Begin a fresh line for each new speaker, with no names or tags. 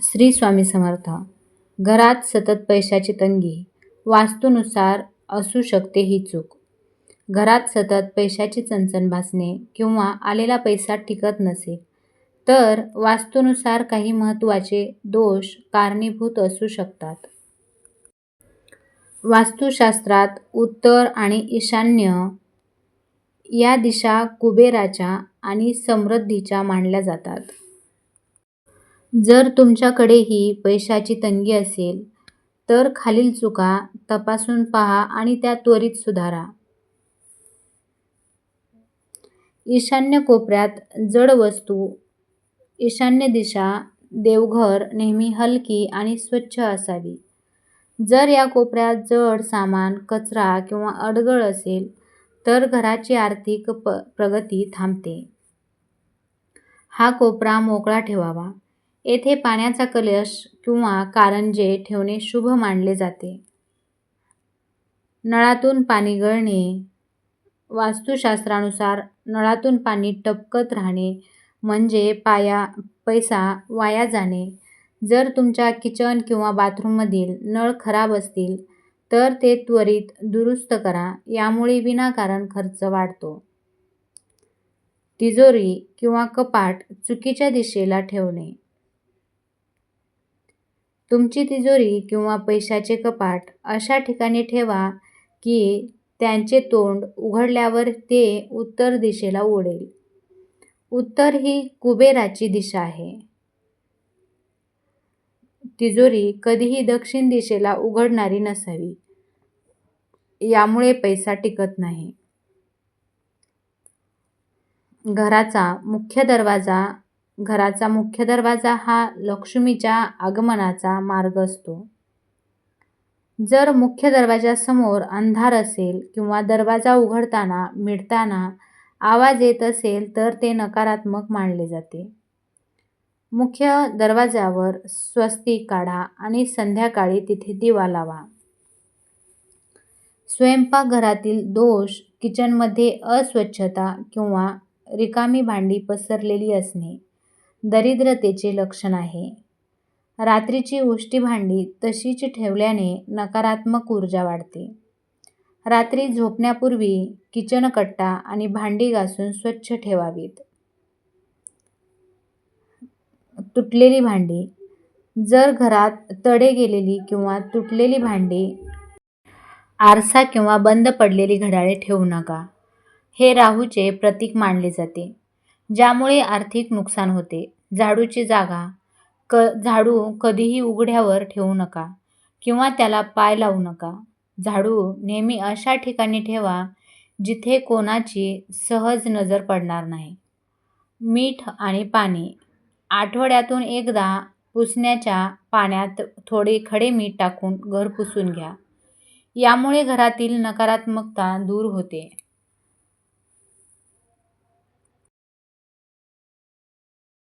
श्री स्वामी समर्थ. घरात सतत पैशाची तंगी, वास्तूनुसार असू शकते ही चूक. घरात सतत पैशाची चणचण भासणे किंवा आलेला पैसा टिकत नसेल, तर वास्तूनुसार काही महत्त्वाचे दोष कारणीभूत असू शकतात. वास्तुशास्त्रात उत्तर आणि ईशान्य या दिशा कुबेराच्या आणि समृद्धीच्या मानल्या जातात. जर तुमच्याकडेही पैशाची तंगी असेल, तर खालील चुका तपासून पहा आणि त्या त्वरित सुधारा. ईशान्य कोपऱ्यात जड वस्तू. ईशान्य दिशा देवघर नेहमी हलकी आणि स्वच्छ असावी. जर या कोपऱ्यात जड सामान, कचरा किंवा अडगळ असेल, तर घराची आर्थिक प्रगती थांबते. हा कोपरा मोकळा ठेवावा. येथे पाण्याचा कलश किंवा कारंजे ठेवणे शुभ मानले जाते. नळातून पाणी गळणे. वास्तुशास्त्रानुसार नळातून पाणी टपकत राहणे म्हणजे पैसा वाया जाणे. जर तुमच्या किचन किंवा बाथरूममधील नळ खराब असतील, तर ते त्वरित दुरुस्त करा. यामुळे विनाकारण खर्च वाढतो. तिजोरी किंवा कपाट चुकीच्या दिशेला ठेवणे. तुमची तिजोरी किंवा पैशाचे कपाट अशा ठिकाणी ठेवा की त्यांचे तोंड उघडल्यावर ते उत्तर दिशेला उडेल. उत्तर ही कुबेराची दिशा आहे. तिजोरी कधीही दक्षिण दिशेला उघडणारी नसावी. यामुळे पैसा टिकत नाही. घराचा मुख्य दरवाजा हा लक्ष्मीच्या आगमनाचा मार्ग असतो. जर मुख्य दरवाजासमोर अंधार असेल किंवा दरवाजा उघडताना मिटताना आवाज येत असेल, तर ते नकारात्मक मानले जाते. मुख्य दरवाजावर स्वस्तिक काढा आणि संध्याकाळी तिथे दिवा लावा. स्वयंपाकघरातील दोष. किचनमध्ये अस्वच्छता किंवा रिकामी भांडी पसरलेली असणे दरिद्रतेचे लक्षण आहे. रात्रीची उष्टी भांडी तशीच ठेवल्याने नकारात्मक ऊर्जा वाढते. रात्री झोपण्यापूर्वी किचन कट्टा आणि भांडी घासून स्वच्छ ठेवावीत. तुटलेली भांडी. जर घरात तडे गेलेली किंवा तुटलेली भांडी, आरसा किंवा बंद पडलेली घड्याळे ठेवू नका. हे राहूचे प्रतीक मानले जाते, ज्यामुळे आर्थिक नुकसान होते. झाडूची जागा. झाडू कधीही उघड्यावर ठेवू नका किंवा त्याला पाय लावू नका. झाडू नेहमी अशा ठिकाणी ठेवा जिथे कोणाची सहज नजर पडणार नाही. मीठ आणि पाणी. आठवड्यातून एकदा पुसण्याच्या पाण्यात थोडे खडे मीठ टाकून घर पुसून घ्या. यामुळे घरातील नकारात्मकता दूर होते.